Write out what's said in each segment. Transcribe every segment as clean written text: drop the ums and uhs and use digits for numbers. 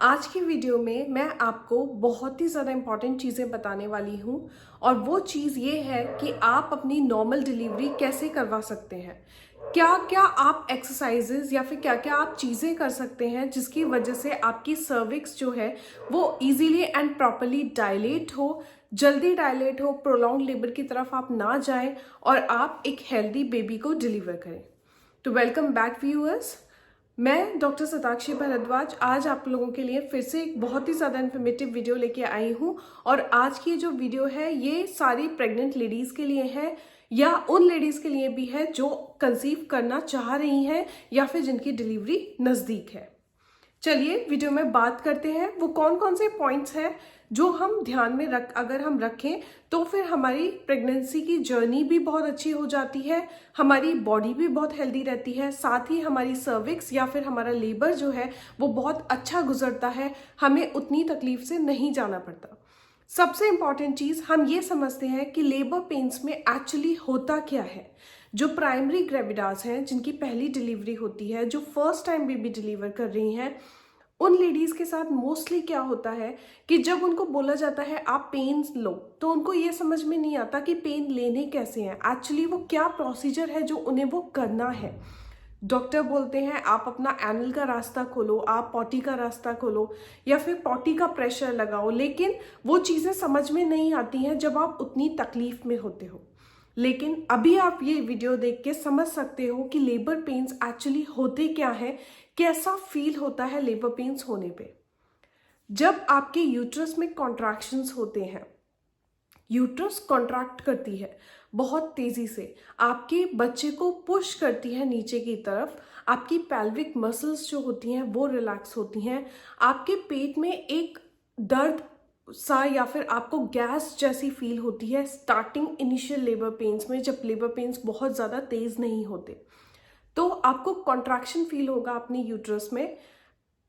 आज की वीडियो में मैं आपको बहुत ही ज़्यादा इम्पॉर्टेंट चीज़ें बताने वाली हूँ और वो चीज़ ये है कि आप अपनी नॉर्मल डिलीवरी कैसे करवा सकते हैं। क्या क्या आप एक्सरसाइजेज या फिर क्या क्या आप चीज़ें कर सकते हैं जिसकी वजह से आपकी सर्विक्स जो है वो इजीली एंड प्रॉपरली डायलेट हो, जल्दी डायलेट हो, प्रोलॉन्ग लेबर की तरफ आप ना जाएं और आप एक हेल्दी बेबी को डिलीवर करें। तो वेलकम बैक व्यूअर्स, मैं डॉक्टर सताक्षी भारद्वाज आज आप लोगों के लिए फिर से एक बहुत ही ज़्यादा इन्फॉर्मेटिव वीडियो लेके आई हूँ। और आज की जो वीडियो है ये सारी प्रेग्नेंट लेडीज़ के लिए है या उन लेडीज़ के लिए भी है जो कंसीव करना चाह रही हैं या फिर जिनकी डिलीवरी नज़दीक है। चलिए वीडियो में बात करते हैं वो कौन कौन से पॉइंट्स हैं जो हम ध्यान में अगर हम रखें तो फिर हमारी प्रेगनेंसी की जर्नी भी बहुत अच्छी हो जाती है, हमारी बॉडी भी बहुत हेल्दी रहती है, साथ ही हमारी सर्विक्स या फिर हमारा लेबर जो है वो बहुत अच्छा गुजरता है, हमें उतनी तकलीफ से नहीं जाना पड़ता। सबसे इंपॉर्टेंट चीज़ हम ये समझते हैं कि लेबर पेन्स में एक्चुअली होता क्या है। जो प्राइमरी ग्रेविडास हैं, जिनकी पहली डिलीवरी होती है, जो फर्स्ट टाइम बेबी डिलीवर कर रही हैं, उन लेडीज़ के साथ मोस्टली क्या होता है कि जब उनको बोला जाता है आप पेन लो तो उनको ये समझ में नहीं आता कि पेन लेने कैसे हैं, एक्चुअली वो क्या प्रोसीजर है जो उन्हें वो करना है। डॉक्टर बोलते हैं आप अपना एनल का रास्ता खोलो, आप पॉटी का रास्ता खोलो या फिर पॉटी का प्रेशर लगाओ, लेकिन वो चीज़ें समझ में नहीं आती हैं जब आप उतनी तकलीफ में होते हो। लेकिन अभी आप ये वीडियो देख के समझ सकते हो कि लेबर पेन्स एक्चुअली होते क्या है, कैसा फील होता है लेबर पेन्स होने पे। जब आपके यूट्रस में कॉन्ट्रैक्शंस होते हैं, यूट्रस कॉन्ट्रैक्ट करती है बहुत तेजी से, आपके बच्चे को पुश करती है नीचे की तरफ, आपकी पेल्विक मसल्स जो होती हैं वो रिलैक्स होती हैं, आपके पेट में एक दर्द सा या फिर आपको गैस जैसी फील होती है स्टार्टिंग इनिशियल लेबर पेन्स में, जब लेबर पेन्स बहुत ज़्यादा तेज नहीं होते। तो आपको कॉन्ट्रैक्शन फील होगा अपनी यूट्रस में,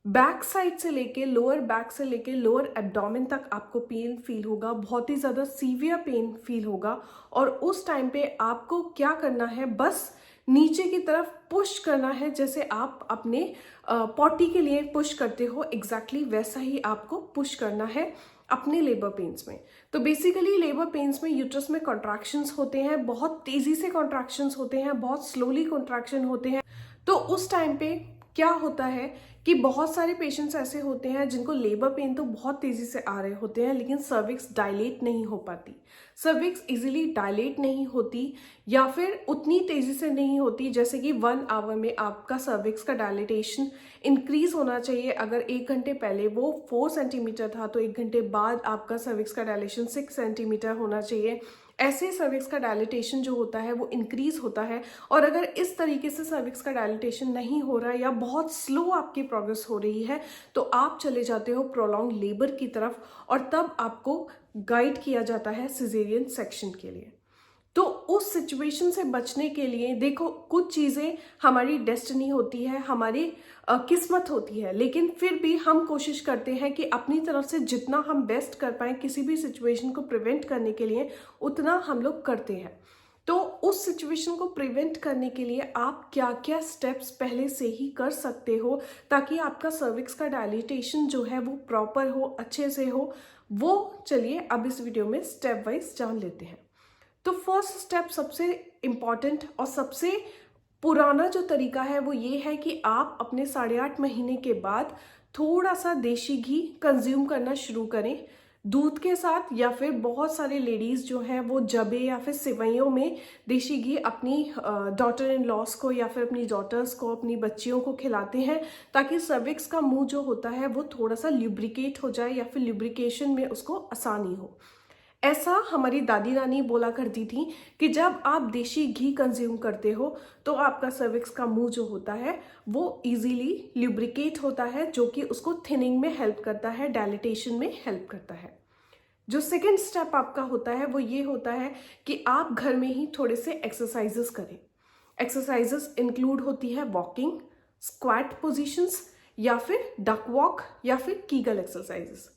बैक साइड से लेके लोअर बैक से लेके लोअर एब्डोमेन तक आपको पेन फील होगा, बहुत ही ज़्यादा सीवियर पेन फील होगा। और उस टाइम पे आपको क्या करना है, बस नीचे की तरफ पुश करना है, जैसे आप अपने पॉटी के लिए पुश करते हो, एग्जैक्टली वैसा ही आपको पुश करना है अपने लेबर पेन्स में। तो बेसिकली लेबर पेन्स में यूट्रस में कॉन्ट्रैक्शंस होते हैं, बहुत तेज़ी से कॉन्ट्रैक्शंस होते हैं, बहुत स्लोली कॉन्ट्रैक्शन होते हैं। तो उस टाइम पे क्या होता है कि बहुत सारे पेशेंट्स ऐसे होते हैं जिनको लेबर पेन तो बहुत तेज़ी से आ रहे होते हैं लेकिन सर्विक्स डायलेट नहीं हो पाती, सर्विक्स इजीली डायलेट नहीं होती या फिर उतनी तेज़ी से नहीं होती जैसे कि 1 आवर में आपका सर्विक्स का डायलेटेशन इंक्रीज होना चाहिए। अगर 1 घंटे पहले वो 4 सेंटीमीटर था तो 1 घंटे बाद आपका सर्विक्स का डायलेशन 6 सेंटीमीटर होना चाहिए। ऐसे सर्विक्स का डायलिटेशन जो होता है वो इंक्रीज होता है। और अगर इस तरीके से सर्विक्स का डायलिटेशन नहीं हो रहा है या बहुत स्लो आपकी प्रोग्रेस हो रही है तो आप चले जाते हो प्रोलॉन्ग लेबर की तरफ और तब आपको गाइड किया जाता है सिजेरियन सेक्शन के लिए। तो उस सिचुएशन से बचने के लिए देखो, कुछ चीज़ें हमारी डेस्टिनी होती है, हमारी किस्मत होती है, लेकिन फिर भी हम कोशिश करते हैं कि अपनी तरफ से जितना हम बेस्ट कर पाएँ किसी भी सिचुएशन को प्रिवेंट करने के लिए उतना हम लोग करते हैं। तो उस सिचुएशन को प्रिवेंट करने के लिए आप क्या क्या स्टेप्स पहले से ही कर सकते हो ताकि आपका सर्विक्स का डायलिटेशन जो है वो प्रॉपर हो, अच्छे से हो, वो चलिए अब इस वीडियो में स्टेप वाइज जान लेते हैं। तो फर्स्ट स्टेप सबसे इम्पॉर्टेंट और सबसे पुराना जो तरीका है वो ये है कि आप अपने 8.5 महीने के बाद थोड़ा सा देसी घी कंज्यूम करना शुरू करें दूध के साथ, या फिर बहुत सारे लेडीज़ जो हैं वो जबे या फिर सिवैयों में देसी घी अपनी डॉटर इन लॉस को या फिर अपनी डॉटर्स को, अपनी बच्चियों को खिलाते हैं ताकि सर्विक्स का मुंह जो होता है वो थोड़ा सा ल्यूब्रिकेट हो जाए या फिर ल्यूब्रिकेशन में उसको आसानी हो। ऐसा हमारी दादी नानी बोला करती थी कि जब आप देसी घी कंज्यूम करते हो तो आपका सर्विक्स का मुंह जो होता है वो इजीली ल्यूब्रिकेट होता है, जो कि उसको थिनिंग में हेल्प करता है, डायलिटेशन में हेल्प करता है। जो सेकेंड स्टेप आपका होता है वो ये होता है कि आप घर में ही थोड़े से एक्सरसाइजेस करें। एक्सरसाइजेस इंक्लूड होती है वॉकिंग, स्क्वाट पोजीशंस या फिर डक वॉक या फिर कीगल एक्सरसाइजेस।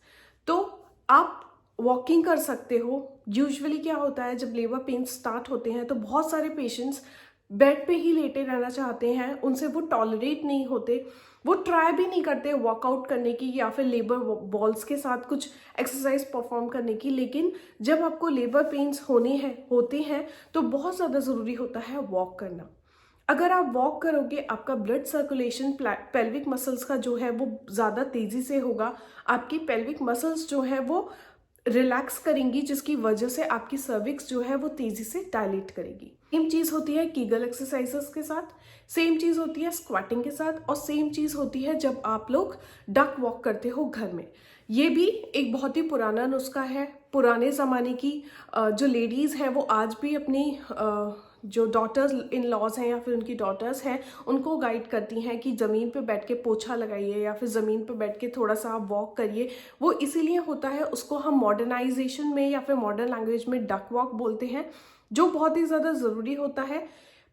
तो आप वॉकिंग कर सकते हो। यूजुअली क्या होता है, जब लेबर पेन स्टार्ट होते हैं तो बहुत सारे पेशेंट्स बेड पे ही लेटे रहना चाहते हैं, उनसे वो टॉलरेट नहीं होते, वो ट्राई भी नहीं करते वर्कआउट करने की या फिर लेबर बॉल्स के साथ कुछ एक्सरसाइज परफॉर्म करने की। लेकिन जब आपको लेबर पेन्स होते हैं तो बहुत ज़्यादा ज़रूरी होता है वॉक करना। अगर आप वॉक करोगे आपका ब्लड सर्कुलेशन पेल्विक मसल्स का जो है वो ज़्यादा तेज़ी से होगा, आपकी पेल्विक मसल्स जो है वो रिलैक्स करेंगी, जिसकी वजह से आपकी सर्विक्स जो है वो तेज़ी से डायलेट करेगी। सेम चीज़ होती है कीगल एक्सरसाइजेस के साथ, सेम चीज़ होती है स्क्वाटिंग के साथ, और सेम चीज़ होती है जब आप लोग डक वॉक करते हो घर में। ये भी एक बहुत ही पुराना नुस्खा है। पुराने ज़माने की जो लेडीज़ हैं वो आज भी अपनी जो डॉटर्स इन लॉज हैं या फिर उनकी डॉटर्स हैं उनको गाइड करती हैं कि ज़मीन पे बैठ के पोछा लगाइए या फिर ज़मीन पे बैठ के थोड़ा सा आप वॉक करिए। वो इसीलिए होता है, उसको हम मॉडर्नाइजेशन में या फिर मॉडर्न लैंग्वेज में डक वॉक बोलते हैं, जो बहुत ही ज़्यादा ज़रूरी होता है।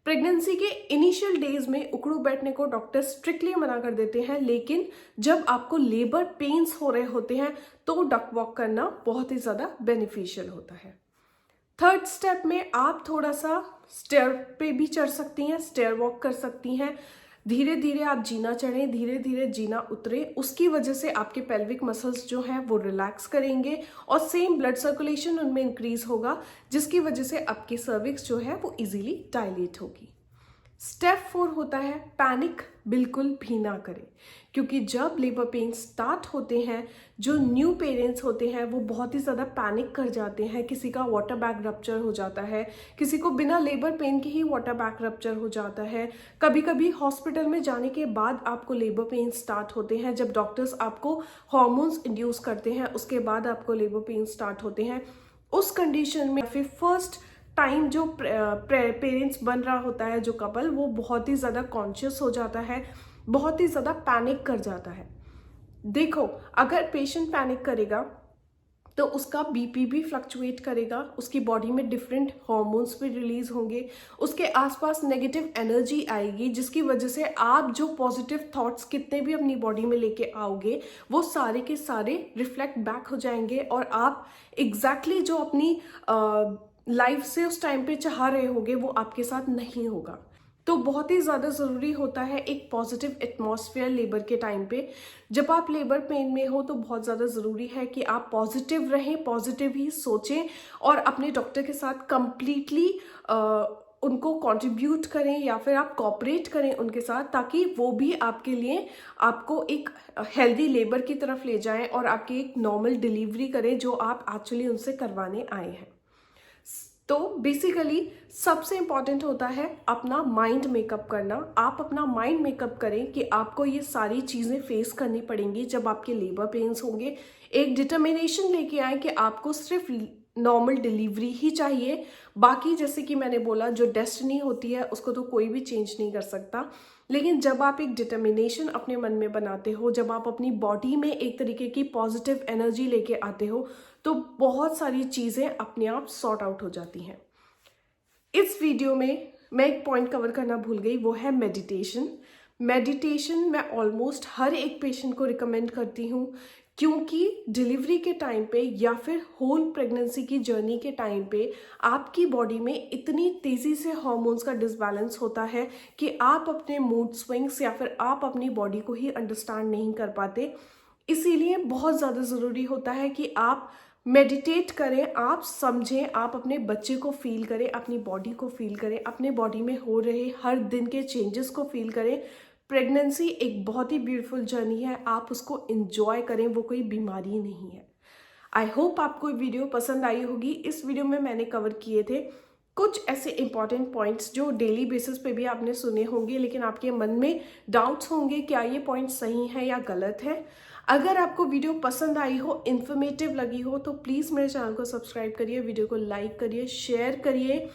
प्रेगनेंसी के इनिशियल डेज में उकड़ू बैठने को डॉक्टर स्ट्रिक्टली मना कर देते हैं, लेकिन जब आपको लेबर पेन्स हो रहे होते हैं तो डक वॉक करना बहुत ही ज़्यादा बेनिफिशियल होता है। थर्ड स्टेप में आप थोड़ा सा स्टेयर पे भी चढ़ सकती हैं, स्टेयर वॉक कर सकती हैं। धीरे धीरे आप जीना चढ़ें, धीरे धीरे जीना उतरे, उसकी वजह से आपके पेल्विक मसल्स जो हैं वो रिलैक्स करेंगे और सेम ब्लड सर्कुलेशन उनमें इंक्रीज होगा, जिसकी वजह से आपकी सर्विक्स जो है वो इजीली डायलेट होगी। स्टेप 4 होता है पैनिक बिल्कुल भी ना करें, क्योंकि जब लेबर पेन स्टार्ट होते हैं जो न्यू पेरेंट्स होते हैं वो बहुत ही ज़्यादा पैनिक कर जाते हैं। किसी का वाटर बैग रप्चर हो जाता है, किसी को बिना लेबर पेन के ही वाटर बैग रप्चर हो जाता है। कभी कभी हॉस्पिटल में जाने के बाद आपको लेबर पेन स्टार्ट होते हैं, जब डॉक्टर्स आपको हॉर्मोन्स इंड्यूस करते हैं उसके बाद आपको लेबर पेन स्टार्ट होते हैं। उस कंडीशन में फिर फर्स्ट टाइम जो पेरेंट्स बन रहा होता है जो कपल, वो बहुत ही ज़्यादा कॉन्शियस हो जाता है, बहुत ही ज़्यादा पैनिक कर जाता है। देखो, अगर पेशेंट पैनिक करेगा तो उसका बीपी भी फ्लक्चुएट करेगा, उसकी बॉडी में डिफरेंट हॉर्मोन्स भी रिलीज होंगे, उसके आसपास नेगेटिव एनर्जी आएगी, जिसकी वजह से आप जो पॉजिटिव थॉट्स कितने भी अपनी बॉडी में लेके आओगे वो सारे के सारे रिफ्लेक्ट बैक हो जाएंगे और आप एग्जैक्टली जो अपनी लाइफ से उस टाइम पे चाह रहे होगे वो आपके साथ नहीं होगा। तो बहुत ही ज़्यादा ज़रूरी होता है एक पॉजिटिव एटमॉस्फेयर लेबर के टाइम पे। जब आप लेबर पेन में हो तो बहुत ज़्यादा ज़रूरी है कि आप पॉजिटिव रहें, पॉजिटिव ही सोचें और अपने डॉक्टर के साथ कंप्लीटली उनको कंट्रीब्यूट करें या फिर आप कोऑपरेट करें उनके साथ, ताकि वो भी आपके लिए आपको एक हेल्दी लेबर की तरफ ले जाएं और आपकी एक नॉर्मल डिलीवरी करें जो आप एक्चुअली उनसे करवाने आए हैं। तो बेसिकली सबसे इम्पॉर्टेंट होता है अपना माइंड मेकअप करना। आप अपना माइंड मेकअप करें कि आपको ये सारी चीज़ें फेस करनी पड़ेंगी जब आपके लेबर पेन्स होंगे। एक डिटर्मिनेशन लेके आए कि आपको सिर्फ नॉर्मल डिलीवरी ही चाहिए, बाकी जैसे कि मैंने बोला जो डेस्टिनी होती है उसको तो कोई भी चेंज नहीं कर सकता। लेकिन जब आप एक डिटर्मिनेशन अपने मन में बनाते हो, जब आप अपनी बॉडी में एक तरीके की पॉजिटिव एनर्जी लेके आते हो, तो बहुत सारी चीज़ें अपने आप सॉर्ट आउट हो जाती हैं। इस वीडियो में मैं एक पॉइंट कवर करना भूल गई, वो है मेडिटेशन। मेडिटेशन मैं ऑलमोस्ट हर एक पेशेंट को रिकमेंड करती हूँ, क्योंकि डिलीवरी के टाइम पे या फिर होल प्रेगनेंसी की जर्नी के टाइम पे आपकी बॉडी में इतनी तेज़ी से हार्मोन्स का डिसबैलेंस होता है कि आप अपने मूड स्विंग्स या फिर आप अपनी बॉडी को ही अंडरस्टैंड नहीं कर पाते। इसीलिए बहुत ज़्यादा ज़रूरी होता है कि आप मेडिटेट करें, आप समझें, आप अपने बच्चे को फील करें, अपनी बॉडी को फील करें, अपने बॉडी में हो रहे हर दिन के चेंजेस को फील करें। प्रेगनेंसी एक बहुत ही ब्यूटीफुल जर्नी है, आप उसको एंजॉय करें, वो कोई बीमारी नहीं है। आई होप आपको ये वीडियो पसंद आई होगी। इस वीडियो में मैंने कवर किए थे कुछ ऐसे इंपॉर्टेंट पॉइंट्स जो डेली बेसिस पे भी आपने सुने होंगे, लेकिन आपके मन में डाउट्स होंगे क्या ये पॉइंट सही है या गलत है। अगर आपको वीडियो पसंद आई हो, इन्फॉर्मेटिव लगी हो, तो प्लीज़ मेरे चैनल को सब्सक्राइब करिए, वीडियो को लाइक करिए, शेयर करिए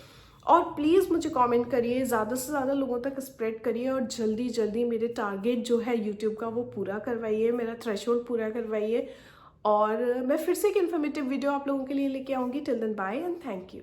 और प्लीज़ मुझे कमेंट करिए, ज़्यादा से ज़्यादा लोगों तक स्प्रेड करिए और जल्दी जल्दी मेरे टारगेट जो है यूट्यूब का वो पूरा करवाइए, मेरा थ्रेशोल्ड पूरा करवाइए। और मैं फिर से एक इन्फॉर्मेटिव वीडियो आप लोगों के लिए लेके आऊँगी। Till then bye and thank you.